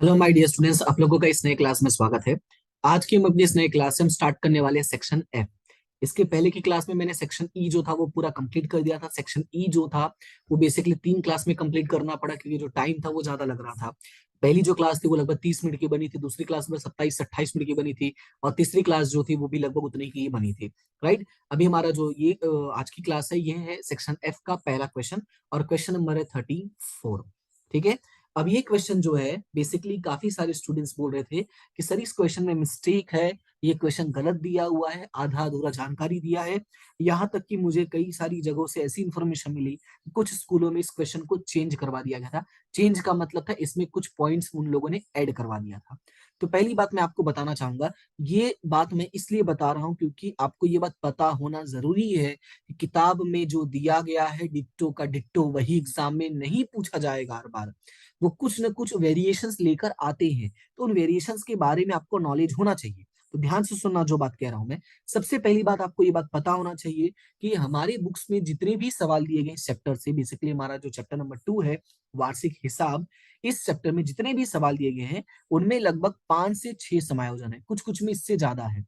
Hello my dear students, आप लोगों का इस नए क्लास में स्वागत है। आज की हम अपनी इस नए क्लास से हम स्टार्ट करने वाले हैं सेक्शन एफ। इसके पहले की क्लास में मैंने सेक्शन ई जो था वो पूरा कंप्लीट कर दिया था। सेक्शन ई जो था वो बेसिकली 3 क्लास में कंप्लीट करना पड़ा क्योंकि जो टाइम था वो ज्यादा लग रहा था। पहली जो क्लास थी वो लगभग 30 मिनट की बनी थी, दूसरी क्लास में 27 से 28 मिनट की बनी थी और तीसरी क्लास जो थी वो भी लगभग उतनी की ही बनी थी। राइट। अभी हमारा जो ये आज की क्लास है ये है सेक्शन एफ का पहला क्वेश्चन और क्वेश्चन नंबर है 34। ठीक है। अब ये क्वेश्चन जो है बेसिकली काफी सारे स्टूडेंट्स बोल रहे थे कि सर इस क्वेश्चन में मिस्टेक है, ये क्वेश्चन गलत दिया हुआ है, आधा अधूरा जानकारी दिया है। यहाँ तक कि मुझे कई सारी जगहों से ऐसी इंफॉर्मेशन मिली कि कुछ स्कूलों में इस क्वेश्चन को चेंज करवा दिया गया था। चेंज का मतलब था इसमें कुछ पॉइंट्स उन लोगों ने ऐड करवा दिया था। तो पहली बात मैं आपको बताना चाहूंगा, ये बात मैं इसलिए बता रहा हूँ क्योंकि आपको ये बात पता होना जरूरी है कि किताब में जो दिया गया है डिट्टो का डिट्टो वही एग्जाम में नहीं पूछा जाएगा हर बार। वो कुछ ना कुछ वेरिएशंस लेकर आते हैं, तो उन वेरिएशंस के बारे में आपको नॉलेज होना चाहिए। तो ध्यान से सुनना जो बात कह रहा हूं मैं। सबसे पहली बात आपको ये बात पता होना चाहिए कि हमारे बुक्स में जितने भी सवाल दिए गए चैप्टर से, बेसिकली हमारा जो चैप्टर नंबर 2 है वार्षिक हिसाब, इस चैप्टर में जितने भी सवाल दिए गए हैं उनमें लगभग 5 से 6 समायोजन है, कुछ कुछ में इससे ज्यादा है।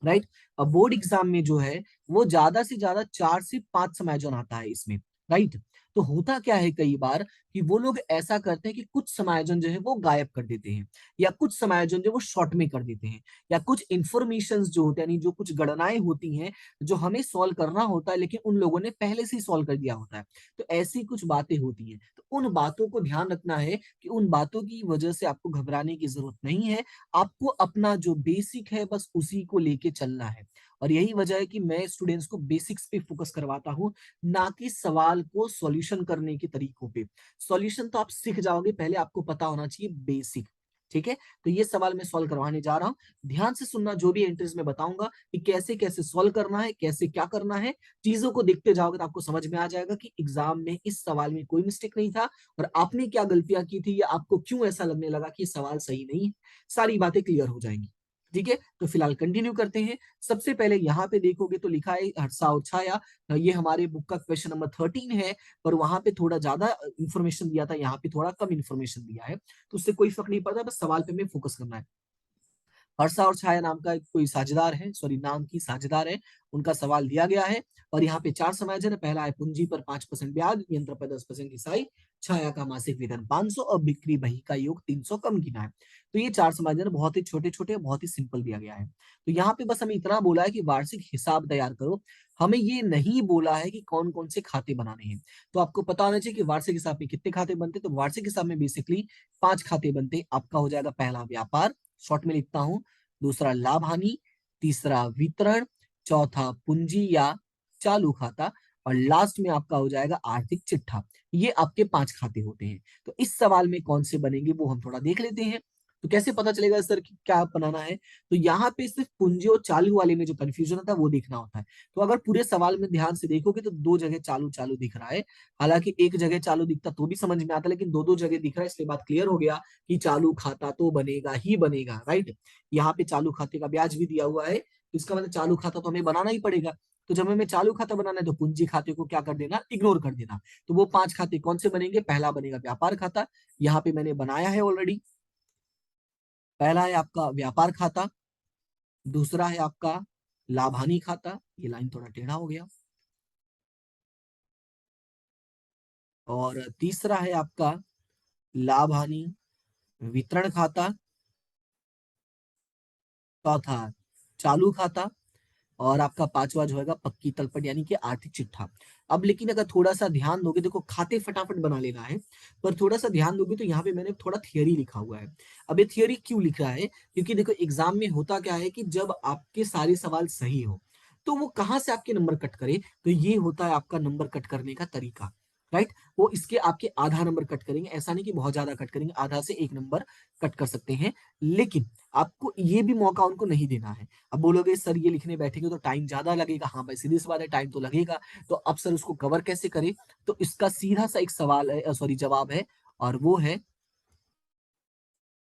राइट। अब बोर्ड एग्जाम में जो है वो ज्यादा से ज्यादा 4 से 5 समायोजन आता है इसमें। राइट। तो होता क्या है कई बार कि वो लोग ऐसा करते हैं कि कुछ समायोजन जो है वो गायब कर देते हैं, या कुछ समायोजन जो वो शॉर्ट में कर देते हैं, या कुछ इंफॉर्मेशन जो होते हैं यानी जो कुछ गणनाएं होती हैं जो हमें सॉल्व करना होता है लेकिन उन लोगों ने पहले से ही सॉल्व कर दिया होता है। तो ऐसी कुछ बातें होती हैं, तो उन बातों को ध्यान रखना है कि उन बातों की वजह से आपको घबराने की जरूरत नहीं है। आपको अपना जो बेसिक है बस उसी को लेके चलना है। और यही वजह है कि मैं स्टूडेंट्स को बेसिक्स पे फोकस करवाता हूँ, ना कि सवाल को सॉल्यूशन करने के तरीकों पे। सॉल्यूशन तो आप सीख जाओगे, पहले आपको पता होना चाहिए बेसिक। ठीक है। तो ये सवाल मैं सॉल्व करवाने जा रहा हूँ। ध्यान से सुनना, जो भी एंट्रीज में बताऊंगा कि कैसे कैसे सॉल्व करना है, कैसे क्या करना है। चीजों को देखते जाओगे तो आपको समझ में आ जाएगा कि एग्जाम में इस सवाल में कोई मिस्टेक नहीं था और आपने क्या गलतियां की थी या आपको क्यों ऐसा लगने लगा कि सवाल सही नहीं है। सारी बातें क्लियर हो जाएंगी। ठीक है। तो फिलहाल कंटिन्यू करते हैं। सबसे पहले यहाँ पे देखोगे तो लिखा है हर्षा और छाया। ये हमारे बुक का क्वेश्चन नंबर 13 है, पर वहां पे थोड़ा ज्यादा इंफॉर्मेशन दिया था, यहाँ पे थोड़ा कम इंफॉर्मेशन दिया है, तो उससे कोई फर्क नहीं पड़ता, बस सवाल पे हमें फोकस करना है। हर्षा और छाया नाम का कोई साझेदार है, सॉरी नाम की साझेदार है, उनका सवाल दिया गया है। और यहाँ पे 4 समायोजन है। पहला है पूंजी पर 5% ब्याज, यंत्र पर 10% की साई, छाया का मासिक वेतन 500 और बिक्री बही का योग 300 कम गिना है। तो ये 4 समायोजन बहुत ही छोटे छोटे, बहुत ही सिंपल दिया गया है। तो यहाँ पे बस हमें इतना बोला है कि वार्षिक हिसाब तैयार करो। हमें ये नहीं बोला है कि कौन कौन से खाते बनाने हैं। तो आपको पता होना चाहिए कि वार्षिक हिसाब में कितने खाते बनते हैं। तो वार्षिक हिसाब में बेसिकली 5 खाते बनते हैं। आपका हो जाएगा पहला व्यापार, शॉर्ट में लिखता हूं, दूसरा लाभ हानि, तीसरा वितरण, चौथा पूंजी या चालू खाता, और लास्ट में आपका हो जाएगा आर्थिक चिट्ठा। ये आपके 5 खाते होते हैं। तो इस सवाल में कौन से बनेंगे वो हम थोड़ा देख लेते हैं। तो कैसे पता चलेगा सर कि क्या बनाना है? तो यहाँ पे सिर्फ पूंजी और चालू वाले में जो कंफ्यूजन होता है वो देखना होता है। तो अगर पूरे सवाल में ध्यान से देखोगे तो 2 जगह चालू चालू दिख रहा है। हालांकि एक जगह चालू दिखता तो भी समझ में आता, लेकिन दो दो जगह दिख रहा है, इसलिए बात क्लियर हो गया कि चालू खाता तो बनेगा ही बनेगा। राइट। यहाँ पे चालू खाते का ब्याज भी दिया हुआ है, तो इसका मतलब चालू खाता तो हमें बनाना ही पड़ेगा। तो जब हमें चालू खाता बनाना है तो पूंजी खाते को क्या कर देना, इग्नोर कर देना। तो वो 5 खाते कौन से बनेंगे? पहला बनेगा व्यापार खाता, यहाँ पे मैंने बनाया है ऑलरेडी। पहला है आपका व्यापार खाता, दूसरा है आपका लाभ हानि खाता, ये लाइन थोड़ा टेढ़ा हो गया, और तीसरा है आपका लाभ हानि वितरण खाता, चौथा चालू खाता, और आपका पांचवा जो है पक्की तलपट यानी कि आर्थिक चिट्ठा। अब लेकिन अगर थोड़ा सा ध्यान दोगे, देखो खाते फटाफट बना लेना है, पर थोड़ा सा ध्यान दोगे तो यहाँ पे मैंने थोड़ा थियरी लिखा हुआ है। अब ये थियरी क्यों लिख रहा है? क्योंकि देखो एग्जाम में होता क्या है कि जब आपके सारे सवाल सही हो तो वो कहाँ से आपके नंबर कट करे, तो ये होता है आपका नंबर कट करने का तरीका। राइट। वो इसके आपके आधा नंबर कट करेंगे, ऐसा नहीं कि बहुत ज्यादा कट करेंगे, आधा से 1 नंबर कट कर सकते हैं। लेकिन आपको ये भी मौका उनको नहीं देना है। अब बोलोगे सर ये लिखने बैठेंगे तो टाइम ज्यादा लगेगा, हाँ भाई सीधी सी बात है, टाइम तो लगेगा। तो अब सर उसको कवर कैसे करें? तो इसका सीधा सा एक सवाल है, सॉरी जवाब है, और वो है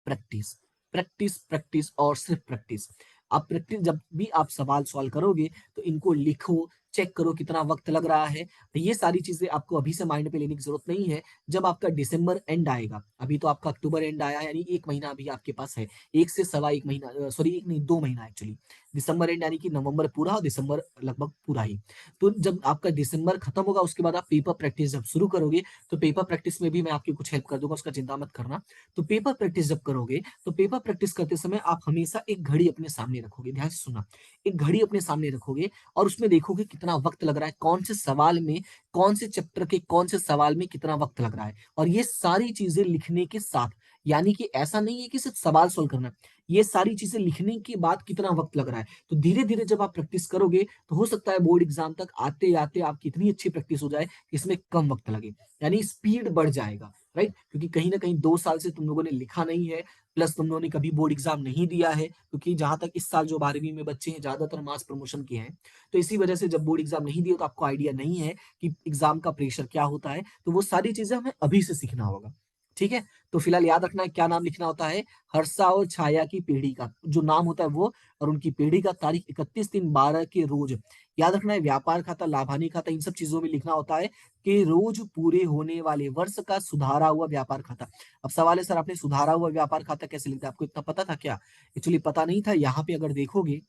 प्रैक्टिस। प्रैक्टिस प्रैक्टिस और सिर्फ प्रैक्टिस। आप प्रैक्टिस, जब भी आप सवाल सॉल्व करोगे तो इनको लिखो, चेक करो कितना वक्त लग रहा है। ये सारी चीजें आपको अभी से माइंड पे लेने की जरूरत नहीं है। जब आपका दिसंबर एंड आएगा, अभी तो आपका अक्टूबर एंड आया, यानी एक महीना अभी आपके पास है, एक से सवा एक महीना, सॉरी एक नहीं 2 महीना एक्चुअली। दिसंबर एंड यानी कि नवंबर पूरा और दिसंबर लगभग पूरा ही। तो जब आपका दिसंबर खत्म होगा उसके बाद आप पेपर प्रैक्टिस जब शुरू करोगे, तो पेपर प्रैक्टिस में भी मैं आपकी कुछ हेल्प कर दूंगा, उसका चिंता मत करना। तो पेपर प्रैक्टिस जब करोगे, तो पेपर प्रैक्टिस करते समय आप हमेशा एक घड़ी अपने सामने रखोगे, ध्यान से सुनना। एक घड़ी अपने सामने रखोगे और उसमें देखोगे कितना वक्त लग रहा है, कौन से सवाल में, कौन से चैप्टर के कौन से सवाल में कितना वक्त लग रहा है। और ये सारी चीजें लिखने के साथ, यानी कि ऐसा नहीं है कि सिर्फ सवाल सोल्व करना, ये सारी चीजें लिखने के बाद कितना वक्त लग रहा है। तो धीरे धीरे जब आप प्रैक्टिस करोगे, तो हो सकता है बोर्ड एग्जाम तक आते आते आपकी इतनी अच्छी प्रैक्टिस हो जाए कि इसमें कम वक्त लगे, यानी स्पीड बढ़ जाएगा, राइट। क्योंकि कहीं ना कहीं 2 साल से तुम लोगों ने लिखा नहीं है, प्लस तुम लोगों ने कभी बोर्ड एग्जाम नहीं दिया है, क्योंकि जहां तक इस साल जो 12वीं में बच्चे हैं ज्यादातर मास प्रमोशन के हैं। तो इसी वजह से जब बोर्ड एग्जाम नहीं दिए तो आपको आइडिया नहीं है कि एग्जाम का प्रेशर क्या होता है। तो वो सारी चीजें हमें अभी से सीखना होगा, ठीक है। तो फिलहाल याद रखना है क्या नाम लिखना होता है, हर्षा और छाया की पीढ़ी का जो नाम होता है वो, और उनकी पीढ़ी का तारीख 31/3/12 के रोज। याद रखना है व्यापार खाता, लाभानी खाता, इन सब चीजों में लिखना होता है कि रोज पूरे होने वाले वर्ष का सुधारा हुआ व्यापार खाता। अब सवाल है सर आपने सुधारा हुआ व्यापार खाता कैसे लिखा, आपको इतना पता था क्या? एक्चुअली पता नहीं था। यहाँ पे अगर देखोगे,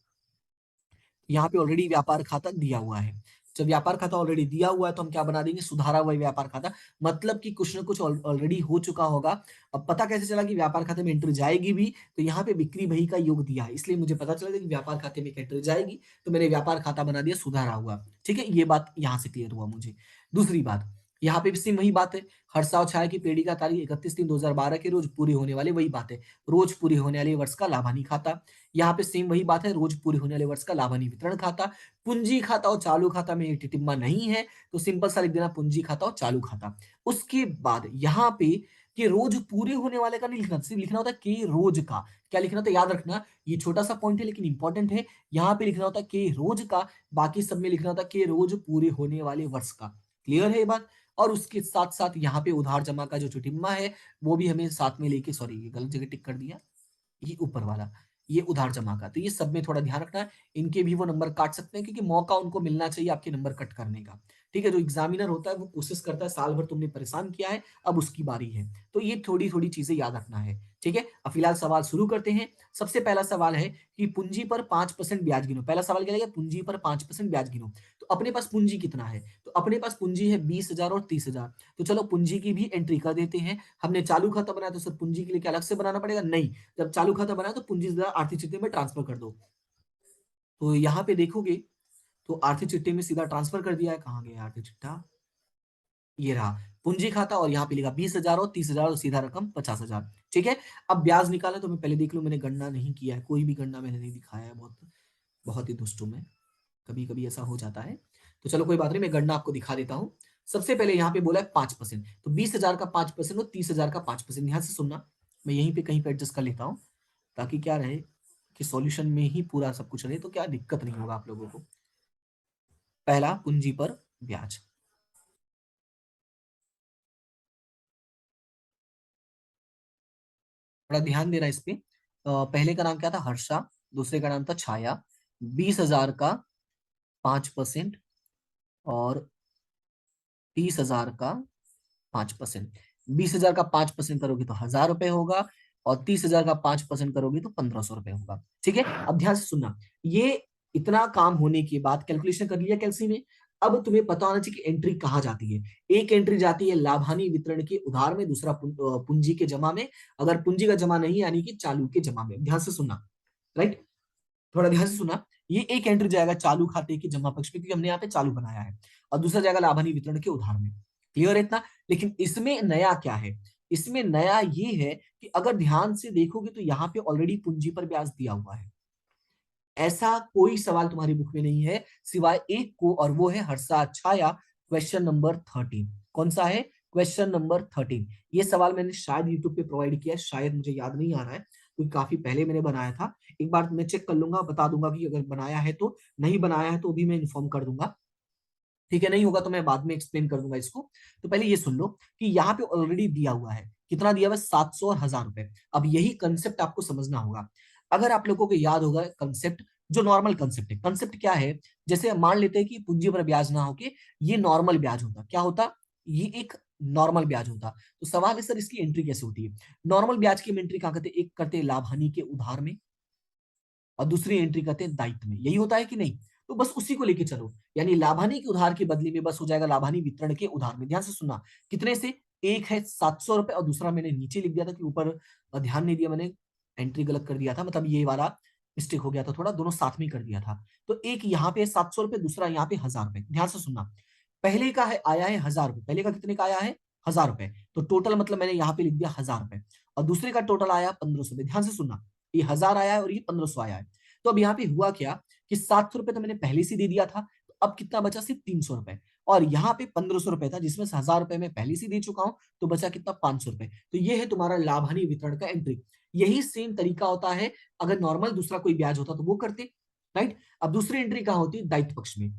यहाँ पे ऑलरेडी व्यापार खाता दिया हुआ है। जब व्यापार खाता ऑलरेडी दिया हुआ है तो हम क्या बना देंगे, सुधारा हुआ व्यापार खाता। मतलब कि कुछ ना कुछ ऑलरेडी हो चुका होगा। अब पता कैसे चला कि व्यापार खाते में एंट्री जाएगी भी, तो यहाँ पे बिक्री बही का योग दिया है, इसलिए मुझे पता चला कि व्यापार खाते में एंट्री जाएगी, तो मैंने व्यापार खाता बना दिया सुधारा हुआ। ठीक है, ये बात यहाँ से क्लियर हुआ मुझे। दूसरी बात, यहाँ पे भी सेम वही बात है, हर्षा छाया की पेड़ी का तारीख 31/3/2012 के रोज पूरे होने वाले, वही बात है, रोज पूरे होने वाले वर्ष का लाभानी खाता। यहाँ पे सेम वही बात है, रोज पूरे होने वाले वर्ष का लाभानी वितरण खाता। पूंजी खाता और चालू खाता में टिटिम्मा नहीं है, तो सिंपल सा लिख देना पूंजी खाता और चालू खाता। उसके बाद यहाँ पे कि रोज पूरे होने वाले का नहीं लिखना, सिर्फ लिखना होता है कि रोज का। क्या लिखना होता है याद रखना, ये छोटा सा पॉइंट है लेकिन इंपॉर्टेंट है। यहाँ पे लिखना होता है कि रोज का, बाकी सब में लिखना होता है कि रोज पूरे होने वाले वर्ष का। क्लियर है ये बात? और उसके साथ साथ यहाँ पे उधार जमा का जो चुटिम्मा है वो भी हमें साथ में लेके, सॉरी ये गलत जगह टिक कर दिया, ये ऊपर वाला, ये उधार जमा का। तो ये सब में थोड़ा ध्यान रखना है, इनके भी वो नंबर काट सकते हैं क्योंकि मौका उनको मिलना चाहिए आपके नंबर कट करने का। ठीक है, जो एग्जामिनर होता है वो कोशिश करता है, साल भर तुमने परेशान किया है, अब उसकी बारी है। तो ये थोड़ी थोड़ी चीजें याद रखना है। ठीक है, अब फिलहाल सवाल शुरू करते हैं। सबसे पहला सवाल है कि पूंजी पर 5% ब्याज गिनो। पहला सवाल क्या लगेगा, पूंजी पर 5% ब्याज गिनो। तो अपने पास पूंजी कितना है, तो अपने पास पूंजी है 20,000 और 30,000। तो चलो पूंजी की भी एंट्री कर देते हैं। हमने चालू खाता बनाया तो सर पूंजी के लिए क्या अलग से बनाना पड़ेगा? नहीं, जब चालू खाता बनाया तो पूंजी सीधा आर्थिक चिट्ठी में ट्रांसफर कर दो। तो यहाँ पे देखोगे तो आर्थिक चिट्ठी में सीधा ट्रांसफर कर दिया है। कहाँ गया आर्थिक चिट्ठा, ये रहा पूंजी खाता, और यहाँ पे लिखा 20,000 और 30,000 और सीधा रकम 50,000। ठीक है, अब ब्याज निकाला तो मैं पहले देख लूं, मैंने गणना नहीं किया है, कोई भी गणना मैंने नहीं दिखाया है, बहुत बहुत ही दुष्ट हूं मैं, कभी कभी ऐसा हो जाता है। तो चलो कोई बात नहीं, मैं गणना आपको दिखा देता हूँ। सबसे पहले यहाँ पे बोला है 5%, तो 20,000 का 5% और 30,000 का 5%। ध्यान से सुनना, मैं यहीं पे कहीं पे एडजस्ट कर लेता हूँ ताकि क्या रहे कि सॉल्यूशन में ही पूरा सब कुछ रहे, तो क्या दिक्कत नहीं होगा आप लोगों को। पहला पूंजी पर ब्याज, थोड़ा ध्यान देना इस पे। पहले का नाम क्या था, हर्षा। दूसरे का नाम था छाया। 20,000 का 5% और 30,000 का 5%। 20,000 का 5% करोगे तो 1,000 रुपए होगा, और 30,000 का 5% करोगे तो 1,500 रुपए होगा। ठीक है, अब ध्यान से सुनना, ये इतना काम होने के बाद कैलकुलेशन कर लिया कैलसी में। अब तुम्हें पता होना चाहिए कि एंट्री कहाँ जाती है। एक एंट्री जाती है लाभानी वितरण के उधार में, दूसरा पूंजी के जमा में। अगर पूंजी का जमा नहीं यानी कि चालू के जमा में। ध्यान से सुनना, राइट, थोड़ा ध्यान से सुना। ये एक एंट्री जाएगा चालू खाते के जमा पक्ष में, क्योंकि हमने यहाँ पे चालू बनाया है, और दूसरा जाएगा लाभानी वितरण के उधार में। क्लियर है इतना? लेकिन इसमें नया क्या है, इसमें नया ये है कि अगर ध्यान से देखोगे तो यहाँ पे ऑलरेडी पूंजी पर ब्याज दिया हुआ है। ऐसा कोई सवाल तुम्हारी बुक में नहीं है सिवाय एक को, और वो है हर्षा छाया, क्वेश्चन नंबर 13। कौन सा है? Question number 13। ये सवाल मैंने शायद यूट्यूब पे प्रोवाइड किया है, शायद, मुझे याद नहीं आ रहा है क्योंकि काफी पहले मैंने बनाया था। एक बार मैं चेक कर लूंगा, बता दूंगा कि अगर बनाया है तो। नहीं बनाया है तो भी मैं इन्फॉर्म कर दूंगा। ठीक है, नहीं होगा तो मैं बाद में एक्सप्लेन कर दूंगा इसको। तो पहले ये सुन लो कि यहाँ पे ऑलरेडी दिया हुआ है, कितना दिया हुआ है, 700 और 1,000 रुपए। अब यही कंसेप्ट आपको समझना होगा। अगर आप लोगों को याद होगा कंसेप्ट, जो नॉर्मल कंसेप्ट है। कंसेप्ट क्या है, जैसे मान लेते हैं कि पूंजी पर ब्याज ना होके ये नॉर्मल ब्याज होता, क्या होता, ये एक नॉर्मल ब्याज होता। तो सवाल है सर इसकी एंट्री कैसे होती है। नॉर्मल ब्याज की हम एंट्री कहाँ करते हैं, एक करते हैं लाभ हानि के उधार में और दूसरी एंट्री करते हैं दायित्व में, यही होता है कि नहीं। तो बस उसी को लेके चलो, यानी लाभानी के उधार के बदले में बस हो जाएगा लाभानी वितरण के उधार में। ध्यान से सुनना, कितने से, एक है 700 रुपए और दूसरा मैंने नीचे लिख दिया था कि ऊपर ध्यान नहीं दिया मैंने, एंट्री गलत कर दिया था, मतलब ये वाला मिस्टेक हो गया था थोड़ा, दोनों साथ में कर दिया था। तो एक यहाँ पे 700 रुपए, दूसरा यहाँ पे 1000 रुपए। ध्यान से सुनना, पहले का है आया है 1000 रुपए, पहले का कितने का आया है 1000 रुपए, तो टोटल मतलब मैंने यहाँ पे लिख दिया 1000 रुपए, और दूसरे का टोटल आया 1500 रुपए। ध्यान से सुनना, ये 1000 आया है और ये 1500 आया है। तो अब यहाँ पे हुआ क्या कि 700 रुपए तो मैंने पहले से दे दिया था, तो अब कितना बचा, सिर्फ 300 रुपए, और यहाँ पे 1500 रुपए था जिसमें से 1000 रुपए मैं पहले से दे चुका हूं, तो बचा कितना, 500 रुपए। तो ये है तुम्हारा लाभ हानि वितरण का एंट्री। यही सेम तरीका होता है अगर नॉर्मल दूसरा कोई ब्याज होता तो वो करते, राइट। अब दूसरी एंट्री कहाँ होती है, दायित्व पक्ष में।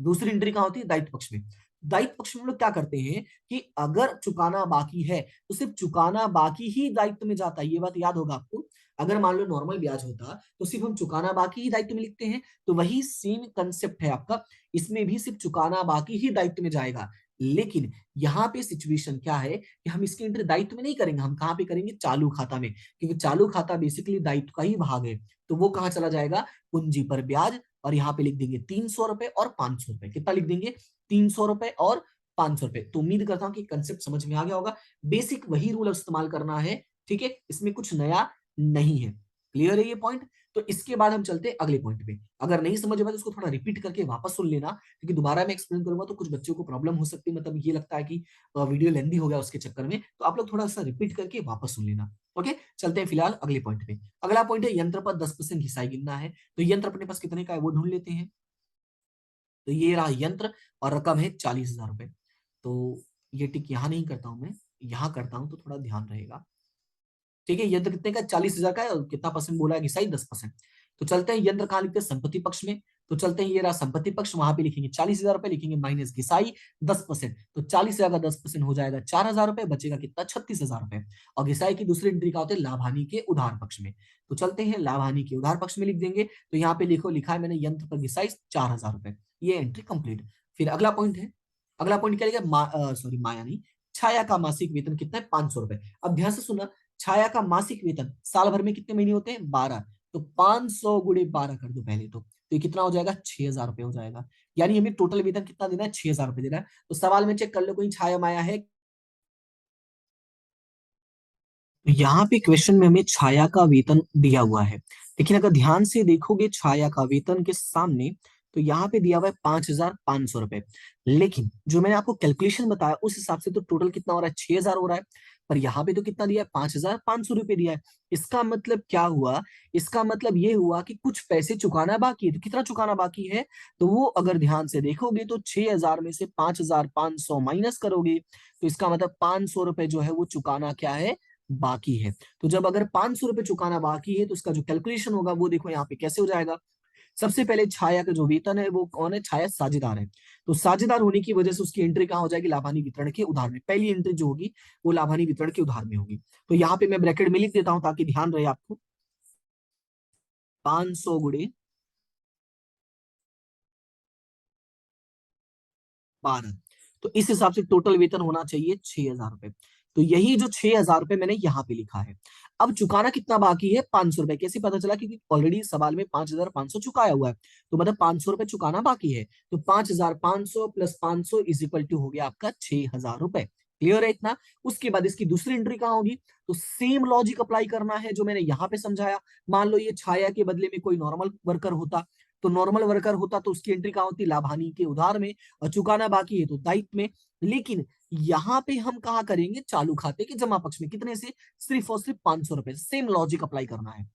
दूसरी एंट्री कहाँ होती है, दायित्व पक्ष में। दायित्व पक्ष में हम लोग क्या करते हैं कि अगर चुकाना बाकी है तो सिर्फ चुकाना बाकी ही दायित्व में जाता है, ये बात याद होगा आपको। अगर मान लो नॉर्मल ब्याज होता तो सिर्फ हम चुकाना बाकी ही दायित्व में लिखते हैं, तो वही सेम कंसेप्ट है आपका, इसमें भी सिर्फ चुकाना बाकी ही दायित्व में जाएगा। लेकिन यहाँ पे सिचुएशन क्या है कि हम इसकी एंट्री दायित्व में नहीं करेंगे, हम कहाँ पे करेंगे, चालू खाता में, क्योंकि चालू खाता बेसिकली दायित्व का ही भाग है। तो वो कहाँ चला जाएगा, पूंजी पर ब्याज, और यहाँ पे लिख देंगे 300 रुपए और 500 रुपए। कितना लिख देंगे, 300 रुपए और 500 रुपए। तो उम्मीद करता हूं कि कंसेप्ट समझ में आ गया होगा। बेसिक वही रूल इस्तेमाल करना है, ठीक है, इसमें कुछ नया नहीं है। क्लियर है ये पॉइंट। तो इसके बाद हम चलते हैं अगले पॉइंट पे। अगर नहीं समझ में आया तो उसको थोड़ा रिपीट करके वापस सुन लेना, क्योंकि दोबारा मैं एक्सप्लेन करूंगा तो कुछ बच्चों को प्रॉब्लम हो सकती है, मतलब ये लगता है कि वीडियो लेंदी हो गया उसके चक्कर में, तो आप लोग थोड़ा सा रिपीट करके वापस सुन लेना। ओके, चलते हैं फिलहाल अगले पॉइंट पे। अगला पॉइंट है यंत्र पर 10% घिसाई गिनना है। तो यंत्र अपने पास कितने का है वो ढूंढ लेते हैं। तो ये रहा यंत्र और रकम है 40,000 रुपए। तो ये टिक यहां नहीं करता हूं मैं, यहां करता हूं तो थोड़ा ध्यान रहेगा। ठीक है, यंत्र कितने का, 40,000 का है, और कितना परसेंट बोला है घिसाई, 10%। तो चलते हैं यंत्र कहाँ लिखते हैं, संपत्ति पक्ष में। तो चलते हैं, ये रहा संपत्ति पक्ष, वहां पे लिखेंगे 40,000 रुपए, लिखेंगे माइनस घिसाई 10%। तो 40,000 का 10% हो जाएगा 4,000 रुपए, बचेगा कितना, 36,000 रुपए। और घिसाई की दूसरी एंट्री का होता है लाभ हानि के उधार पक्ष में। तो चलते हैं लाभ हानि के उधार पक्ष में लिख देंगे। तो यहाँ पे लिखो, लिखा है मैंने यंत्र पर घिसाई 4,000 रुपए, ये एंट्री कंप्लीट। फिर अगला पॉइंट है, अगला पॉइंट क्या लिखा, सॉरी माया नहीं, छाया का मासिक वेतन कितना है, 500 रुपए। अब ध्यान से सुनना, छाया का मासिक वेतन साल भर में कितने महीने होते हैं, 12। तो 500 गुणे 12 कर दो पहले तो ये कितना हो जाएगा, 6,000 रुपए हो जाएगा। यानी हमें टोटल वेतन कितना देना है, 6,000 रुपए देना है। तो सवाल में चेक कर लो कोई छाया माया है। तो यहाँ पे क्वेश्चन में हमें छाया का वेतन दिया हुआ है, लेकिन अगर ध्यान से देखोगे छाया का वेतन के सामने, तो यहाँ पे दिया हुआ है 5,500 रुपए। लेकिन जो मैंने आपको कैलकुलेशन बताया उस हिसाब से तो टोटल कितना हो रहा है, 6,000 हो रहा है। पर यहाँ पे तो कितना दिया है, 5,500 रुपए दिया है। इसका मतलब क्या हुआ, इसका मतलब ये हुआ कि कुछ पैसे चुकाना बाकी है। तो कितना चुकाना बाकी है, तो वो अगर ध्यान से देखोगे तो 6,000 में से 5,500 माइनस करोगे, तो इसका मतलब 500 रुपए जो है वो चुकाना क्या है, बाकी है। तो जब अगर 500 रुपए चुकाना बाकी है तो उसका जो कैलकुलेशन होगा वो देखो यहाँ पे कैसे हो जाएगा। सबसे पहले छाया का जो वेतन है वो कौन है, छाया साझेदार है। तो साझेदार होने की वजह से उसकी एंट्री कहाँ हो जाएगी, लाभानी वितरण के उधार में। पहली एंट्री जो होगी वो लाभानी वितरण के उधार में होगी। तो यहाँ पे मैं ब्रैकेट में लिख देता हूं ताकि ध्यान रहे आपको, 500 गुणे 12। तो इस हिसाब से टोटल वेतन होना चाहिए 6,000 रुपए। तो यही जो 6,000 रुपए मैंने यहाँ पे लिखा है। अब चुकाना कितना बाकी है, 500 रुपए। कैसे पता चला, क्योंकि ऑलरेडी सवाल में 5,500 चुकाया हुआ है, तो मतलब 500 रुपए चुकाना बाकी है। तो 5,500 प्लस 500 इज इक्वल टू हो गया आपका 6,000 रुपए। क्लियर है इतना। उसके बाद इसकी दूसरी एंट्री कहाँ होगी, तो सेम लॉजिक अप्लाई करना है जो मैंने यहाँ पे समझाया। मान लो ये छाया के बदले में कोई नॉर्मल वर्कर होता, तो नॉर्मल वर्कर होता तो उसकी एंट्री कहाँ होती, लाभानी के उधार में, और चुकाना बाकी है तो दायित्व में। लेकिन यहाँ पे हम कहा करेंगे, चालू खाते के जमा पक्ष में, कितने से, सिर्फ और सिर्फ 500 रुपए। सेम लॉजिक अप्लाई करना है।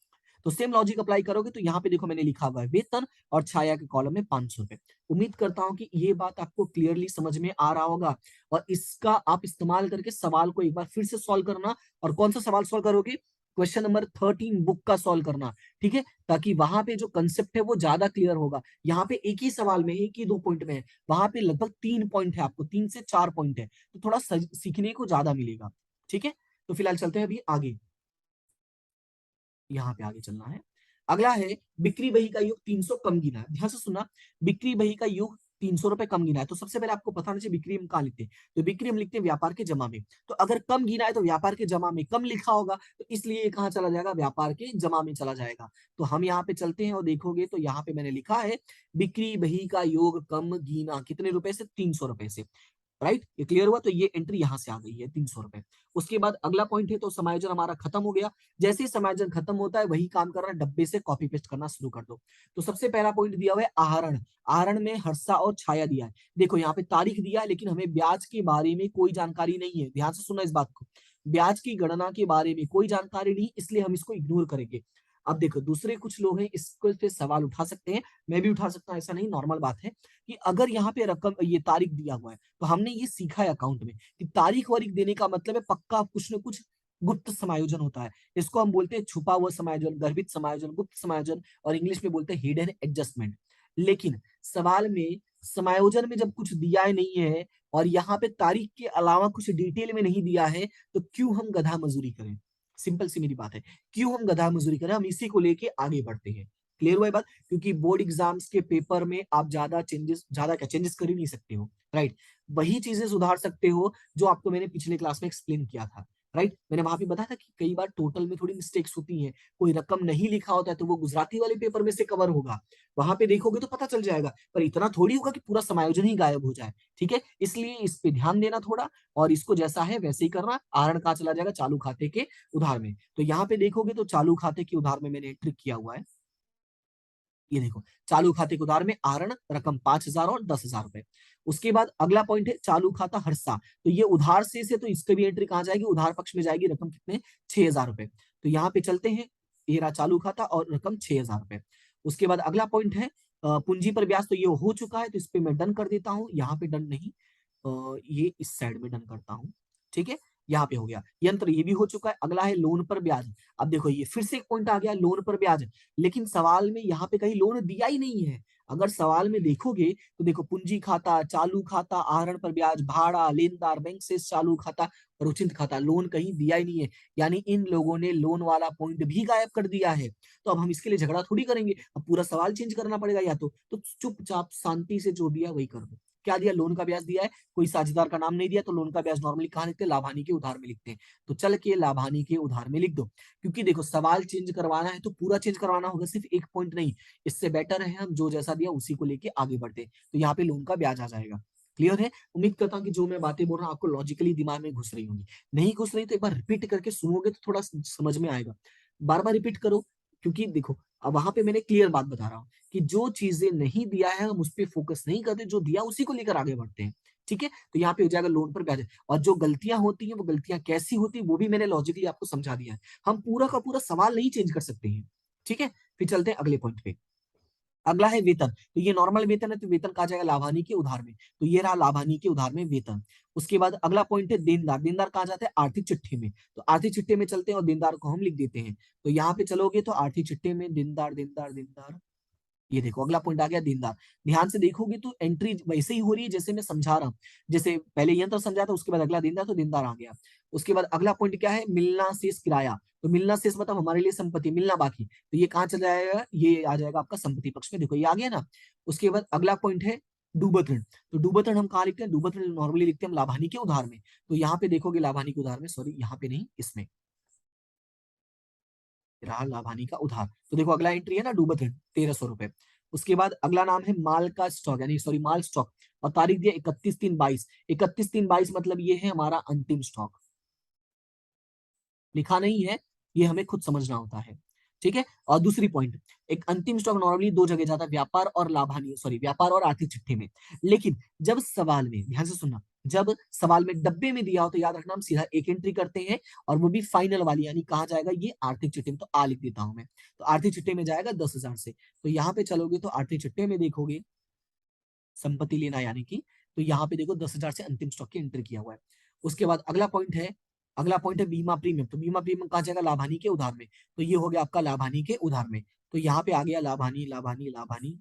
तो सेम लॉजिक अप्लाई करोगे तो यहाँ पे देखो मैंने लिखा हुआ है वेतन, और छाया के कॉलम में 500 रुपए। उम्मीद करता हूं कि ये बात आपको क्लियरली समझ में आ रहा होगा, और इसका आप इस्तेमाल करके सवाल को एक बार फिर से सॉल्व करना। और कौन सा सवाल सॉल्व करोगे, क्वेश्चन नंबर 13 बुक का सॉल्व करना, ठीक है, ताकि वहां पे जो कंसेप्ट है वो ज्यादा क्लियर होगा। यहाँ पे एक ही सवाल में एक ही 2 पॉइंट में है, वहां पे लगभग 3 पॉइंट है, आपको 3 से 4 पॉइंट है, तो थोड़ा सीखने को ज्यादा मिलेगा। ठीक है, तो फिलहाल चलते हैं अभी आगे, यहाँ पे आगे चलना है। अगला है बिक्री बही का योग 300 कम गिना है। ध्यान से सुनना, बिक्री बही का योग 300 रुपए कम गिना है। तो सबसे पहले आपको पता होना चाहिए बिक्री हम कहाँ लिखते हैं। तो बिक्री हम लिखते हैं व्यापार के जमा में। तो अगर कम गिना है तो व्यापार के जमा में कम लिखा होगा, तो इसलिए ये कहाँ चला जाएगा, व्यापार के जमा में चला जाएगा। तो हम यहाँ पे चलते हैं और देखोगे तो यहाँ पे मैंने लिखा है बिक्री बही का योग कम गिना कितने रुपए से, 300 रुपए से। राइट, ये क्लियर हुआ। तो ये एंट्री यहां से आ गई है 300 रुपए। उसके बाद अगला पॉइंट है, तो समायोजन हमारा खत्म हो गया। जैसे ही समायोजन खत्म होता है वही काम करना, डब्बे से कॉपी पेस्ट करना शुरू कर दो। तो सबसे पहला पॉइंट दिया हुआ है आहरण। आहरण में हर्षा और छाया दिया है। देखो यहाँ पे तारीख दिया है, लेकिन हमें ब्याज के बारे में कोई जानकारी नहीं है। ध्यान से सुनना इस बात को, ब्याज की गणना के बारे में कोई जानकारी नहीं, इसलिए हम इसको इग्नोर करेंगे। अब देखो दूसरे कुछ लोग हैं, इसको पे सवाल उठा सकते हैं, मैं भी उठा सकता हूँ, ऐसा नहीं, नॉर्मल बात है कि अगर यहाँ पे रकम ये तारीख दिया हुआ है, तो हमने ये सीखा है अकाउंट में कि तारीख वारीख देने का मतलब है पक्का कुछ न कुछ गुप्त समायोजन होता है। इसको हम बोलते हैं छुपा हुआ समायोजन, गर्भित समायोजन, गुप्त समायोजन, और इंग्लिश में बोलते हैं हिडन एडजस्टमेंट। लेकिन सवाल में समायोजन में जब कुछ दिया ही नहीं है और यहाँ पे तारीख के अलावा कुछ डिटेल में नहीं दिया है, तो क्यों हम गधा मजदूरी करें। सिंपल सी मेरी बात है, क्यों हम गधा मजदूरी करें, हम इसी को लेके आगे बढ़ते हैं। क्लियर हुआ ये बात, क्योंकि बोर्ड एग्जाम्स के पेपर में आप ज्यादा क्या चेंजेस कर ही नहीं सकते हो। राइट, वही चीजें सुधार सकते हो जो आपको मैंने पिछले क्लास में एक्सप्लेन किया था। राइट, मैंने वहां पे बताया था कि कई बार टोटल में थोड़ी मिस्टेक्स होती हैं, कोई रकम नहीं लिखा होता है तो वो गुजराती वाले पेपर में से कवर होगा, वहां पे देखोगे तो पता चल जाएगा। पर इतना थोड़ी होगा कि पूरा समायोजन ही गायब हो जाए। ठीक है, इसलिए इस पे ध्यान देना थोड़ा, और इसको जैसा है वैसे ही करना। आहरण कहाँ चला जाएगा, चालू खाते के उधार में। तो यहाँ पे देखोगे तो चालू खाते के उधार में मैंने एंट्री किया हुआ है। ये देखो, चालू खाते के उधार में आहरण रकम 5,000 और 10,000 रुपए। उसके बाद अगला पॉइंट है चालू खाता हर्षा। तो ये उधार से तो इसके भी एंट्री कहाँ जाएगी, उधार पक्ष में जाएगी, रकम कितने, 6,000 रुपए। तो यहाँ पे चलते हैं, ये रहा चालू खाता और रकम 6,000 रुपए। उसके बाद अगला पॉइंट है पूंजी पर ब्याज। तो ये हो चुका है, तो इस पे मैं डन कर देता हूँ। यहाँ पे डन नहीं, ये इस साइड में डन करता हूँ। ठीक है, यहाँ पे हो गया यंत्र, ये भी हो चुका है। अगला है लोन पर ब्याज। अब देखो ये फिर से एक पॉइंट आ गया, लोन पर ब्याज। लेकिन सवाल में यहाँ पे कहीं लोन दिया ही नहीं है। अगर सवाल में देखोगे तो देखो पूंजी खाता, चालू खाता, आहरण पर ब्याज, भाड़ा, लेनदार, बैंक से चालू खाता और उचित खाता, लोन कहीं दिया ही नहीं है। यानी इन लोगों ने लोन वाला पॉइंट भी गायब कर दिया है। तो अब हम इसके लिए झगड़ा थोड़ी करेंगे, अब पूरा सवाल चेंज करना पड़ेगा या तो चुपचाप शांति से जो दिया वही कर दो। क्या दिया, लोन का ब्याज दिया है, कोई साझेदार का नाम नहीं दिया, तो लोन का ब्याज नॉर्मली कहाँ लिखते हैं, लाभानी के उधार में लिखते हैं। तो चल के लाभानी के उधार में लिख दो। क्योंकि देखो सवाल चेंज करवाना है तो पूरा चेंज करवाना होगा, सिर्फ एक पॉइंट नहीं। इससे बेटर है हम जो जैसा दिया उसी को लेके आगे बढ़ते। तो यहाँ पे लोन का ब्याज आ जाएगा। क्लियर है, उम्मीद करता हूँ कि जो मैं बातें बोल रहा हूँ आपको लॉजिकली दिमाग में घुस रही होंगी। नहीं घुस रही तो एक बार रिपीट करके सुनोगे तो थोड़ा समझ में आएगा। बार बार रिपीट करो, क्योंकि देखो अब वहां पे मैंने क्लियर बात बता रहा हूँ कि जो चीजें नहीं दिया है हम उस पर फोकस नहीं करते, जो दिया उसी को लेकर आगे बढ़ते हैं। ठीक है, तो यहाँ पे हो जाएगा लोन पर ब्याज। और जो गलतियां होती हैं वो गलतियां कैसी होती है वो भी मैंने लॉजिकली आपको समझा दिया है। हम पूरा का पूरा सवाल नहीं चेंज कर सकते हैं। ठीक है, फिर चलते हैं अगले पॉइंट पे। अगला है वेतन। तो ये नॉर्मल वेतन है, तो वेतन कहा जाएगा लाभानी के उधार में। तो ये रहा लाभानी के उधार में वेतन। उसके बाद अगला पॉइंट है देनदार। देनदार कहा जाता है आर्थिक चिट्ठी में। तो आर्थिक चिट्ठी में चलते हैं और देनदार को हम लिख देते हैं। तो यहाँ पे चलोगे तो आर्थिक चिट्ठी में देनदार देनदार देनदार, ये देखो अगला पॉइंट आ गया देनदार। ध्यान से देखोगे तो एंट्री वैसे ही हो रही है जैसे मैं समझा रहा हूँ। जैसे पहले यंत्र समझा था, उसके बाद अगला देनदार, तो देनदार आ गया। उसके बाद अगला पॉइंट क्या है, मिलना शेष किराया। तो मिलना शेष मतलब हमारे लिए संपत्ति, मिलना बाकी, तो ये कहाँ चला जाएगा, ये आ जाएगा आपका संपत्ति पक्ष में। देखो ये आ गया ना। उसके बाद अगला पॉइंट है डूबत ऋण। तो डूबत ऋण हम कहाँ लिखते हैं, डूबत ऋण नॉर्मली लिखते हैं हम लाभानी के उधार में। तो यहाँ पे देखोगे लाभानी के उधार में, सॉरी यहाँ पे नहीं इसमें रहा लाभानी का उधार। तो देखो अगला एंट्री है ना डूबत ऋण, 1,300 रुपए। उसके बाद अगला नाम है माल का स्टॉक, यानी सॉरी माल स्टॉक, और तारीख दिया 31/3/22। 31/3/22 मतलब ये है हमारा अंतिम स्टॉक, लिखा नहीं है, ये हमें खुद समझना होता है। ठीक है, और दूसरी पॉइंट, एक अंतिम स्टॉक नॉर्मली दो जगह जाता है, व्यापार और लाभानी, सॉरी व्यापार और आर्थिक चिट्ठी में। लेकिन जब सवाल में, ध्यान से सुनना, जब सवाल में डब्बे में दिया हो तो याद रखना हम सीधा एक एंट्री करते हैं, और वो भी फाइनल वाली, यानी कहा जाएगा ये आर्थिक चिट्ठी में। तो आ लिख देता हूं मैं। तो आर्थिक चिट्ठी में जाएगा 10,000 से। तो यहाँ पे चलोगे तो आर्थिक चिट्ठी में देखोगे संपत्ति लेना यानी कि, तो यहाँ पे देखो 10,000 से अंतिम स्टॉक की एंट्री किया हुआ है। उसके बाद अगला पॉइंट है बीमा प्रीमियम। तो बीमा प्रीमियम कहा जाएगा लाभानी के उधार में। तो ये हो गया आपका लाभानी के उधार में। तो यहाँ पे आ गया लाभानी लाभानी लाभानी,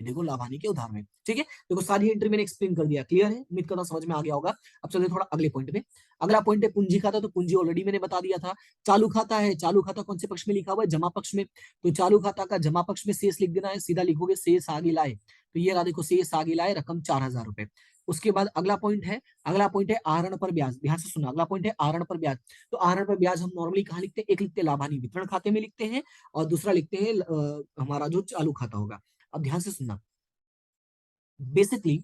देखो लाभानी के उधार में, ठीक है। देखो सारी एंट्री मैंने एक्सप्लेन कर दिया, क्लियर है, उम्मीद करता हूं समझ में आ गया होगा। अब चलिए थोड़ा अगले पॉइंट पे। अगला पॉइंट है पूंजी खाता, तो पूंजी ऑलरेडी मैंने बता दिया था। चालू खाता है, चालू खाता कौन से पक्ष में लिखा हुआ है, जमा पक्ष में। तो चालू खाता का जमा पक्ष में शेष लिख देना है, सीधा लिखोगे शेष आगे लाए, तो ये रहा देखो शेष आगे लाए, रकम 4000 रुपए। उसके बाद अगला पॉइंट है आहरण पर ब्याज, ध्यान से सुना, अगला पॉइंट है आहरण पर ब्याज। तो आहरण पर ब्याज हम नॉर्मली कहाँ लिखते हैं, एक लिखते हैं लाभानी वितरण खाते में लिखते हैं, और दूसरा लिखते हैं हमारा जो चालू खाता होगा। अब ध्यान से सुनना, बेसिकली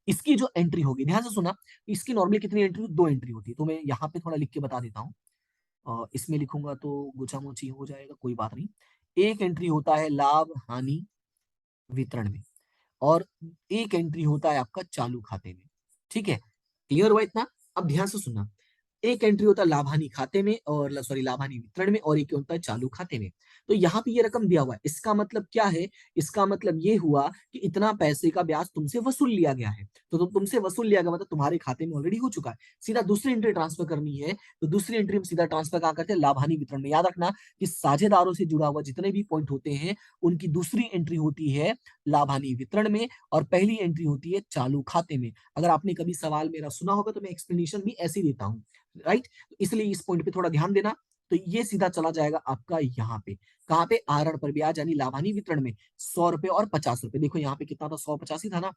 इसकी जो एंट्री होगी, ध्यान से सुना, इसकी नॉर्मली कितनी एंट्री, 2 एंट्री होती है। तो मैं यहाँ पे थोड़ा लिख के बता देता हूँ, इसमें लिखूंगा तो गुचा मुची हो जाएगा, कोई बात नहीं। एक एंट्री होता है लाभ हानि वितरण में, और एक एंट्री होता है आपका चालू खाते में, ठीक है। क्लियर हुआ इतना। अब ध्यान से सुनना, एक एंट्री होता है लाभानी खाते में, और सॉरी लाभानी वितरण में, और एक होता है चालू खाते में। तो यहाँ पे ये रकम दिया हुआ है, इसका मतलब क्या है, इसका मतलब ये हुआ कि इतना पैसे का ब्याज तुमसे वसूल लिया गया है। तो तुमसे वसूल लिया गया मतलब तुम्हारे खाते में ऑलरेडी हो चुका है, सीधा दूसरी एंट्री ट्रांसफर करनी है। तो दूसरी एंट्री में सीधा ट्रांसफर कहाँ करते हैं, लाभानी वितरण में। याद रखना कि साझेदारों से जुड़ा हुआ जितने भी पॉइंट होते हैं, उनकी दूसरी एंट्री होती है लाभानी वितरण में, और पहली एंट्री होती है चालू खाते में। अगर आपने कभी सवाल मेरा सुना होगा तो मैं एक्सप्लेनेशन भी ऐसे ही देता हूँ, राइट। इसलिए इस पॉइंट पे थोड़ा ध्यान देना। तो ये सीधा चला जाएगा आपका यहाँ पे, कहाँ पे, आहरण पर ब्याज यानी लाभानी वितरण में 100 रुपए और 50 रुपए। देखो यहाँ पे कितना था, 185 था ना,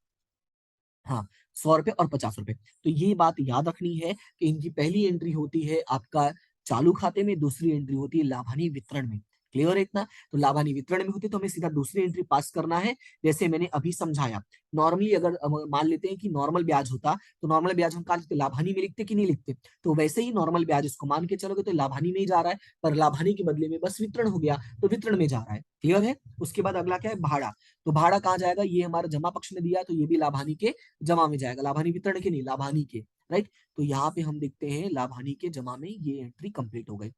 हाँ, 100 रुपए और 50 रुपए। तो ये बात याद रखनी है कि इनकी पहली एंट्री होती है आपका चालू खाते में, दूसरी एंट्री होती है लाभानी वितरण में। क्लियर है इतना। तो लाभानी वितरण में होती है तो हमें सीधा दूसरी एंट्री पास करना है, जैसे मैंने अभी समझाया। नॉर्मली अगर मान लेते हैं कि नॉर्मल ब्याज होता, तो नॉर्मल ब्याज हम कहा लिखते, लाभानी में लिखते कि नहीं लिखते। तो वैसे ही नॉर्मल ब्याज इसको मान के चलोगे तो लाभानी में ही जा रहा है, पर लाभानी के बदले में बस वितरण हो गया, तो वितरण में जा रहा है। क्लियर है। उसके बाद अगला क्या है, भाड़ा। तो भाड़ा कहाँ जाएगा, ये हमारा जमा पक्ष में दिया है, तो ये भी लाभानी के जमा में जाएगा, लाभानी वितरण के नहीं, लाभानी के, राइट। तो यहाँ पे हम देखते हैं लाभानी के जमा में ये एंट्री कंप्लीट हो गई।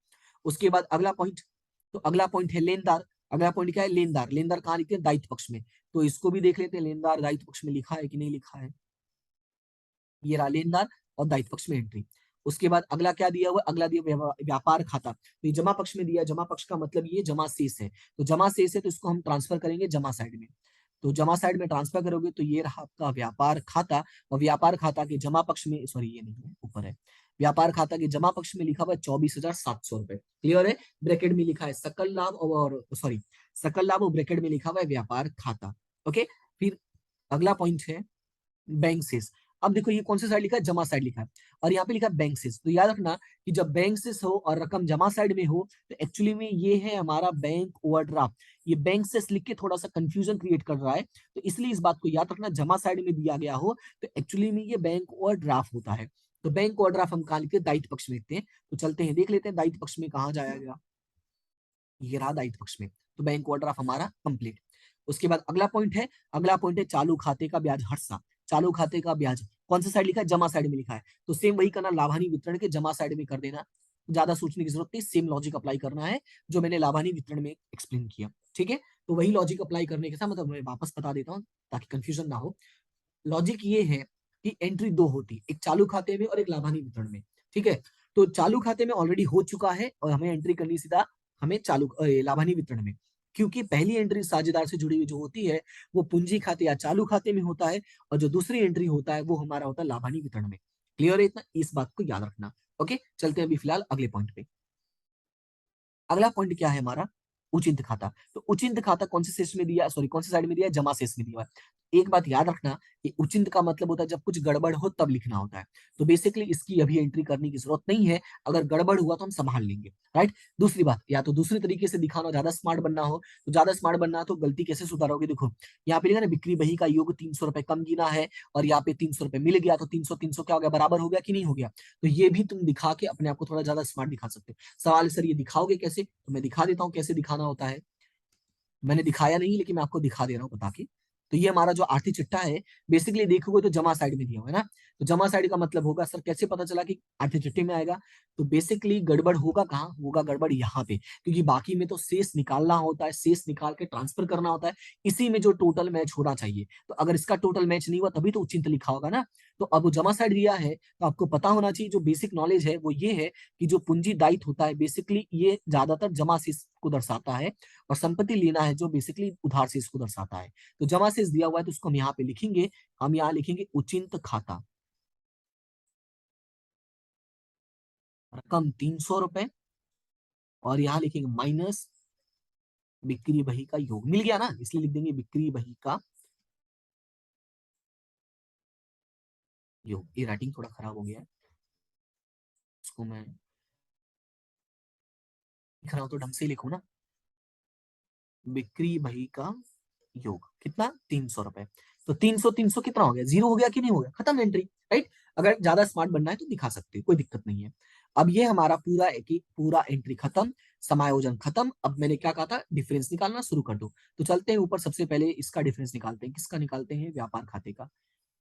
उसके बाद अगला पॉइंट, तो अगला पॉइंट है लेनदार। अगला पॉइंट क्या है, लेनदार। लेनदार कहाँ लिखते हैं, दायित्व पक्ष में। तो इसको भी देख लेते हैं, लेनदार दायित्व पक्ष में लिखा है कि नहीं लिखा है। ये रहा लेनदार और दायित्व पक्ष में एंट्री। उसके बाद अगला क्या दिया हुआ, अगला दिया व्यापार खाता। तो ये जमा पक्ष में दिया, जमा पक्ष का मतलब ये जमा शेष है। तो जमा शेष है तो इसको हम ट्रांसफर करेंगे जमा साइड में। तो जमा साइड में ट्रांसफर करोगे तो ये रहा आपका व्यापार खाता, और व्यापार खाता के जमा पक्ष में, सॉरी ये नहीं है, ऊपर है, व्यापार खाता के जमा पक्ष में लिखा हुआ है 24,700 रुपए। क्लियर है। ब्रैकेट में लिखा है सकल लाभ, और सॉरी सकल लाभ, और ब्रैकेट में लिखा हुआ है व्यापार खाता। ओके। फिर अगला पॉइंट है बैंक शेष। अब देखो ये कौन सी साइड लिखा है, जमा साइड लिखा है, और यहाँ पे लिखा है बैंक शेष। तो याद रखना कि जब बैंक शेष हो और रकम जमा साइड में हो, तो एक्चुअली में ये है हमारा बैंक ओवरड्राफ्ट। ये बैंक शेष लिख के थोड़ा सा कंफ्यूजन क्रिएट कर रहा है, तो इसलिए इस बात को याद रखना, जमा साइड में दिया गया हो तो एक्चुअली में ये बैंक ओवरड्राफ्ट होता है। तो बैंक ओवरड्राफ्ट हम कहाँ लिखते हैं, दायित्व पक्ष में लिखते हैं। तो चलते हैं देख लेते हैं दायित्व पक्ष में कहाँ जाएगा, ये रहा दायित्व पक्ष में। तो बैंक ओवरड्राफ्ट हमारा कंप्लीट। उसके बाद अगला पॉइंट है चालू खाते का ब्याज हर्षा। चालू खाते का ब्याज कौन सा साइड लिखा है, जमा साइड में लिखा है। तो सेम वही करना, लाभानी वितरण के जमा साइड में कर देना, ज्यादा सोचने की जरूरत नहीं, सेम लॉजिक अप्लाई करना है जो मैंने लाभानी वितरण में एक्सप्लेन किया, ठीक है। तो वही लॉजिक अप्लाई करने के साथ, मतलब मैं वापस बता देता हूँ ताकि कंफ्यूजन ना हो। लॉजिक ये है कि एंट्री दो होती, एक चालू खाते में और एक लाभानी वितरण में, ठीक है। तो चालू खाते में ऑलरेडी हो चुका है और हमें एंट्री करनी सीधा, हमें लाभानी वितरण में, क्योंकि पहली एंट्री साझेदार से जुड़ी हुई जो होती है वो पूंजी खाते या चालू खाते में होता है, और जो दूसरी एंट्री होता है वो हमारा होता है लाभानी वितरण में। क्लियर है इतना, इस बात को याद रखना। ओके, चलते हैं अभी फिलहाल अगले पॉइंट पे। अगला पॉइंट क्या है हमारा, उचित खाता। तो उचित खाता कौन से शेष में दिया, सॉरी कौन से साइड में दिया है, जमा शेष में दिया है। एक बात याद रखना कि उचित का मतलब होता है जब कुछ गड़बड़ हो तब लिखना होता है। तो बेसिकली इसकी अभी एंट्री करने की जरूरत नहीं है, अगर गड़बड़ हुआ तो हम संभाल लेंगे, राइट। दूसरी बात, या तो दूसरी तरीके से दिखाना, ज्यादा स्मार्ट बनना हो तो ज्यादा स्मार्ट बनना, तो गलती कैसे सुधारोगे, देखो यहाँ पे लिखा ना, बिक्री बही का योग 300 रुपए कम गिना है, और यहाँ पे 300 रुपए मिल गया, तो 300 क्या हो गया, बराबर हो गया कि नहीं हो गया। तो ये भी तुम दिखा के अपने आप को थोड़ा ज्यादा स्मार्ट दिखा सकते हो। सवाल सर ये दिखाओगे कैसे, तो मैं दिखा देता हूँ कैसे दिखाना होता है। मैंने दिखाया नहीं लेकिन मैं आपको दिखा दे रहा हूँ बता के। तो ये हमारा जो आर्थिक चिट्ठा है, बेसिकली देखोगे तो जमा साइड में दिया हुआ है ना। तो जमा साइड का मतलब होगा, सर कैसे पता चला कि आर्थिक चिट्ठे में आएगा, तो बेसिकली गड़बड़ होगा कहाँ, होगा गड़बड़ यहाँ पे, क्योंकि बाकी में तो शेष निकालना होता है, शेष निकाल के ट्रांसफर करना होता है, इसी में जो टोटल मैच होना चाहिए। तो अगर इसका टोटल मैच नहीं हुआ तभी तो उचित लिखा होगा ना। तो अब वो जमा साइड दिया है तो आपको पता होना चाहिए, जो बेसिक नॉलेज है वो ये है कि जो पूंजी दायित्व होता है बेसिकली ये ज्यादातर जमा शेष को दर्शाता है, और संपत्ति लेना है जो बेसिकली उधार शेष को दर्शाता है। तो जमा शेष दिया हुआ है तो उसको हम यहाँ पे लिखेंगे, हम यहाँ लिखेंगे उचित खाता, रकम 300 रुपए, और यहाँ लिखेंगे माइनस बिक्री बही का योग। मिल गया ना, इसलिए लिख देंगे बिक्री बही का योग। ये राइटिंग थोड़ा खराब हो गया है, इसको मैं लिख रहा हूं तो ढंग से ही लिखू ना। बिक्री बही का योग कितना, 300 रुपए। तो 300 कितना हो गया, जीरो हो गया कि नहीं हो गया, खत्म एंट्री, राइट। अगर ज्यादा स्मार्ट बनना है तो दिखा सकते हो, कोई दिक्कत नहीं है। अब ये हमारा पूरा एक ही पूरा एंट्री खत्म, समायोजन खत्म। अब मैंने क्या कहा था, डिफरेंस निकालना शुरू कर दो। तो चलते हैं ऊपर, सबसे पहले इसका डिफरेंस निकालते हैं। किसका निकालते हैं, व्यापार खाते का।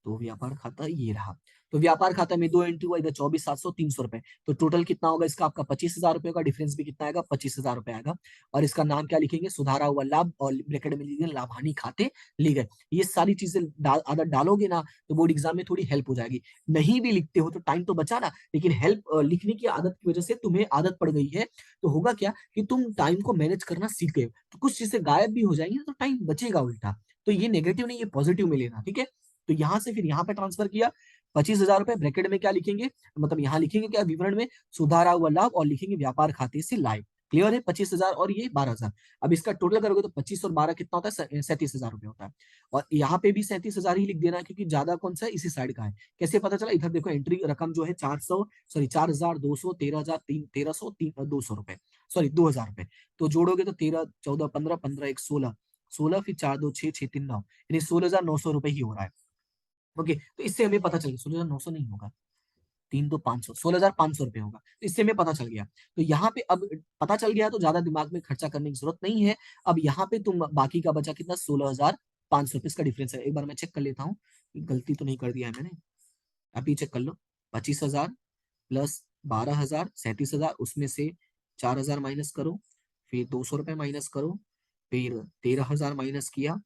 तो व्यापार खाता ये रहा। तो व्यापार खाता में दो एंट्री हुआ, इधर 24,700, 300 रुपए। तो टोटल कितना होगा इसका, आपका 25,000 रुपए का डिफरेंस भी कितना आएगा, 25,000 रुपए आएगा। और इसका नाम क्या लिखेंगे, सुधारा हुआ लाभ, और ब्रैकेट में लिखेंगे लाभ हानि खाते ले गए। ये सारी चीजें आदत डालोगे ना तो बोर्ड एग्जाम में थोड़ी हेल्प हो जाएगी। नहीं भी लिखते हो तो टाइम तो बचा ना, लेकिन हेल्प लिखने की आदत की वजह से तुम्हें आदत पड़ गई है, तो होगा क्या कि तुम टाइम को मैनेज करना सीख गए, तो कुछ चीजें गायब भी हो जाएंगी तो टाइम बचेगा उल्टा। तो ये नेगेटिव नहीं, ये पॉजिटिव में लेना, ठीक है। तो यहां से फिर यहाँ पे ट्रांसफर किया, 25,000 रुपए, ब्रैकेट में क्या लिखेंगे, मतलब यहाँ लिखेंगे क्या विवरण में, सुधारा हुआ लाभ, और लिखेंगे व्यापार खाते से लाए। क्लियर है, 25,000 और ये 12,000। अब इसका टोटल करोगे तो 25 और 12 कितना होता है, 37,000 रुपए होता है। और यहाँ पे भी 37,000 ही लिख देना है, क्योंकि ज्यादा कौन सा है, इसी साइड का है। कैसे पता चला, इधर देखो एंट्री रकम जो है 4,200, 13,000, 13,200 रुपए, सॉरी 2,000 रुपए। तो जोड़ोगे तो 13, 14, 15, 15, 1, 16, 16 फिर 4, 2, 6, 6, 3, 9, यानी 16,900 रुपए ही हो रहा है। ओके, तो इससे हमें पता चल गया 16,900 नहीं होगा, 3 तो 500, 16,500 रुपए होगा। तो इससे हमें पता चल गया। तो यहाँ पे अब पता चल गया तो ज्यादा दिमाग में खर्चा करने की जरूरत नहीं है। अब यहाँ पे तुम बाकी का बचा कितना, 16,500 रुपए इसका डिफरेंस है। एक बार मैं चेक कर लेता हूँ, गलती तो नहीं कर दिया है मैंने। अभी चेक कर लो, 25,000 प्लस 12,000, 37,000, उसमें से 4,000 माइनस करो, फिर 200 रुपए माइनस करो, फिर 13,000 माइनस किया,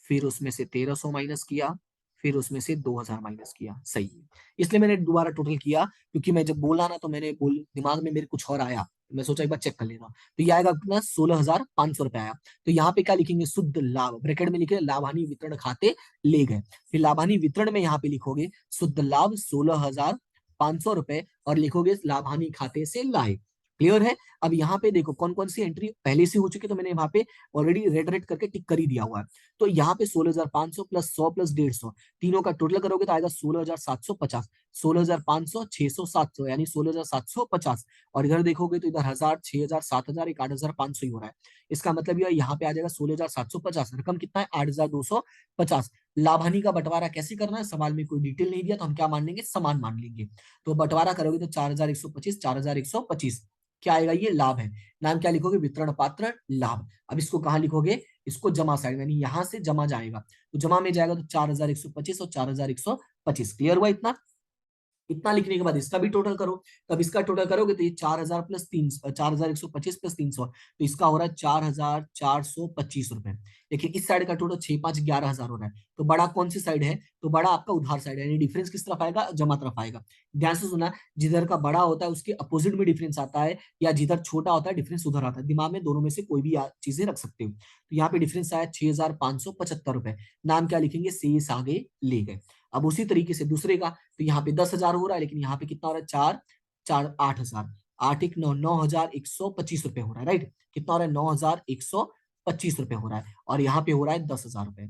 फिर उसमें से 1,300 माइनस किया, फिर उसमें से 2,000 माइनस किया, सही है। इसलिए मैंने दोबारा टोटल किया, क्योंकि मैं जब बोला ना तो मैंने बोल दिमाग में मेरे कुछ और आया, मैं सोचा एक बार चेक कर लेता हूँ। तो ये आएगा कितना, 16,500 रुपए आया। तो यहाँ पे क्या लिखेंगे, शुद्ध लाभ, ब्रैकेट में लिखे लाभ हानि वितरण खाते ले गए। फिर लाभ हानि वितरण में यहाँ पे लिखोगे शुद्ध लाभ 16,500 रुपए, और लिखोगे लाभ हानि खाते से लाए। क्लियर है। अब यहाँ पे देखो कौन कौन सी एंट्री पहले से हो चुकी है, तो मैंने यहाँ पे ऑलरेडी रेड रेड करके टिक कर ही दिया हुआ है। तो यहाँ पे 16,500 प्लस 100 प्लस 150, तीनों का टोटल करोगे तो आएगा 16,750, 16,500, 600, 700, यानी 16,750। और इधर देखोगे तो इधर 1,000, 6,000, 7,000, एक 8,500 ही हो रहा है। इसका मतलब यह यहाँ पे आ जाएगा 16,750। रकम कितना है, 8,250। लाभ हानि का बंटवारा कैसे करना है, सवाल में कोई डिटेल नहीं दिया, तो हम क्या मान लेंगे, समान मान लेंगे। तो बंटवारा करोगे तो 4,125, 4,125 क्या आएगा, ये लाभ है। नाम क्या लिखोगे, वितरण पात्र लाभ। अब इसको कहाँ लिखोगे, इसको जमा साइड, यानी यहां से जमा जाएगा, तो जमा में जाएगा तो 4,125 और 4,125। क्लियर हुआ इतना। इतना लिखने के बाद इसका भी टोटल करो। तब इसका टोटल करोगे तो ये 4,000 प्लस 3, 4,125 प्लस 300, तो इसका हो रहा है 4,425 रुपए। लेकिन इस साइड का टोटल 6, 5, 11,000 हो रहा है। तो बड़ा कौन सी साइड है, तो बड़ा आपका उधार साइड है, यानी डिफरेंस किस तरफ आएगा, जमा तरफ आएगा। ध्यान से सुना, जिधर का बड़ा होता है उसके अपोजिट में डिफरेंस आता है, या जिधर छोटा होता है डिफरेंस उधर आता है। दिमाग में दोनों में से कोई भी चीजें रख सकते हो। तो यहाँ पे डिफरेंस आया 6,575 रुपए। नाम क्या लिखेंगे, शेष आगे ले गए। अब उसी तरीके से दूसरे का, तो यहाँ पे 10,000 हो रहा है, लेकिन यहाँ पे कितना हो रहा है, 4, 4, 8,000, 8, 1, 9, 9,125 रुपए हो रहा है, राइट। कितना हो रहा है, 9,125 रुपए हो रहा है, और यहाँ पे हो रहा है 10,000 रुपए।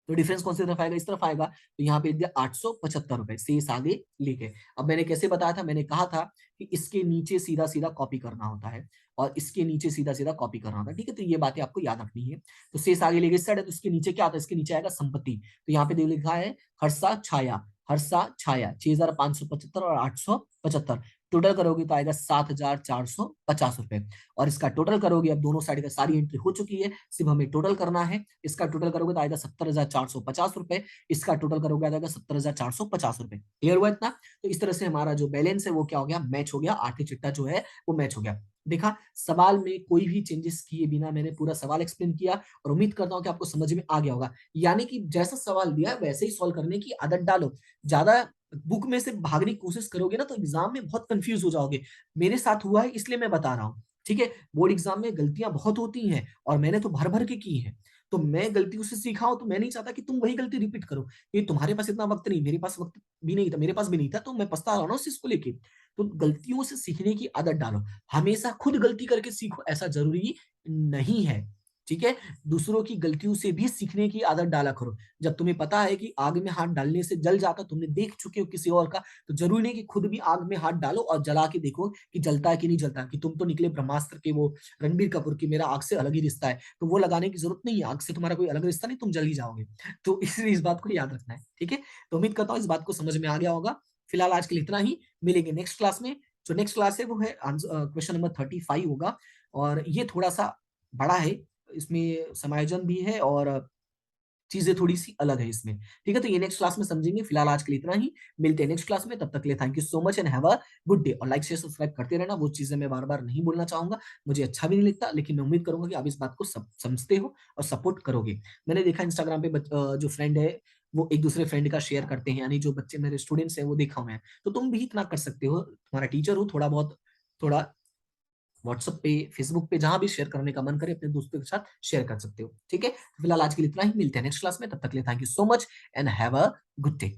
तो डिफरेंस कौन सी तरफ आएगा, इस तरफ आएगा। तो यहाँ पे दिया 875 रुपए, शेष आगे लिखे। अब मैंने कैसे बताया था, मैंने कहा था कि इसके नीचे सीधा सीधा कॉपी करना होता है, और इसके नीचे सीधा सीधा कॉपी करना होता है, ठीक है। तो ये बातें आपको याद रखनी है। तो शेष आगे लेके इस साइड है, तो इसके नीचे क्या आता है, इसके नीचे आएगा संपत्ति। तो यहाँ पे लिखा है हर्षा छाया, हर्षा छाया 6,575 और 875। टोटल करोगे तो आएगा 7,450 रुपए। और इसका टोटल करोगे, अब दोनों साइड का सारी एंट्री हो चुकी है, सिर्फ हमें टोटल करना है। इसका टोटल करोगे तो आएगा 70,450 रुपए। इसका टोटल करोगे आ जाएगा 70,450 रुपए। क्लियर हुआ इतना। तो इस तरह से हमारा जो बैलेंस है वो क्या हो गया, मैच हो गया। आठवीं चिट्ठा जो है वो मैच हो गया। देखा, सवाल में कोई भी चेंजेस किए बिना मैंने पूरा सवाल एक्सप्लेन किया और उम्मीद करता हूँ कि आपको समझ में आ गया होगा। यानी कि जैसा सवाल दिया है वैसे ही सॉल्व करने की आदत डालो। ज़्यादा बुक में से भागने की कोशिश करोगे ना तो एग्ज़ाम में बहुत कन्फ्यूज़ हो जाओगे। मेरे साथ हुआ है इसलिए मैं बता रहा हूँ, ठीक है? बोर्ड एग्ज़ाम में गलतियाँ बहुत होती हैं और मैंने तो भर-भर के की हैं। तो मैं गलतियों से सीखा हूँ तो मैं नहीं चाहता कि तुम वही गलती रिपीट करो। ये तुम्हारे पास इतना वक़्त नहीं, मेरे पास वक़्त भी नहीं था, मेरे पास भी नहीं था तो मैं पछता रहा हूँ ना उस चीज़ को लेके। तो गलतियों से सीखने की आदत डालो। हमेशा खुद गलती करके सीखो ऐसा ज़रूरी नहीं है, ठीक है? दूसरों की गलतियों से भी सीखने की आदत डाला करो। जब तुम्हें पता है कि आग में हाथ डालने से जल जाता, तुमने देख चुके हो किसी और का, तो ज़रूरी नहीं कि खुद भी आग में हाथ डालो और जला के देखो कि जलता है कि नहीं जलता, कि तुम तो निकले ब्रह्मास्त्र के वो रणबीर कपूर की मेरा आग से अलग ही रिश्ता है, तो वो लगाने की ज़रूरत नहीं है, आग से तुम्हारा कोई अलग रिश्ता नहीं, तुम जल ही जाओगे। तो इसलिए इस बात को याद रखना है, ठीक है? तो उम्मीद करता हूँ इस बात को समझ में आ गया होगा। फिलहाल आज के लिए इतना ही, मिलेंगे नेक्स्ट क्लास में। जो नेक्स्ट क्लास है वो है क्वेश्चन नंबर 35 होगा और ये थोड़ा-सा बड़ा है, इसमें समायोजन भी है और चीज़ें थोड़ी-सी अलग है इसमें, ठीक है? तो ये नेक्स्ट क्लास में समझेंगे, फिलहाल आज के लिए इतना ही, मिलते हैं नेक्स्ट क्लास में, तब तक के लिए thank you so much and have a good day और लाइक, शेयर, सब्सक्राइब करते रहना, वो चीज़ें मैं बार-बार नहीं बोलना चाहूँगा, मुझे अच्छा भी नहीं लगता, लेकिन मैं उम्मीद करूँगा कि आप इस बात को समझते हो और सपोर्ट करोगे। मैंने देखा इंस्टाग्राम पे जो फ्रेंड है, वो एक-दूसरे फ्रेंड का शेयर करते हैं, यानी जो बच्चे मेरे स्टूडेंट्स हैं, वो देखा हूँ मैं, तो तुम भी इतना कर सकते हो, तुम्हारा टीचर हो, थोड़ा बहुत थोड़ा व्हाट्सएप पे, फेसबुक पे जहाँ भी शेयर करने का मन करे अपने दोस्तों के साथ शेयर कर सकते हो। ठीक है? फिलहाल आज के लिए इतना ही, मिलते हैं नेक्स्ट क्लास में, तब तक के लिए thank you so much and have a good day.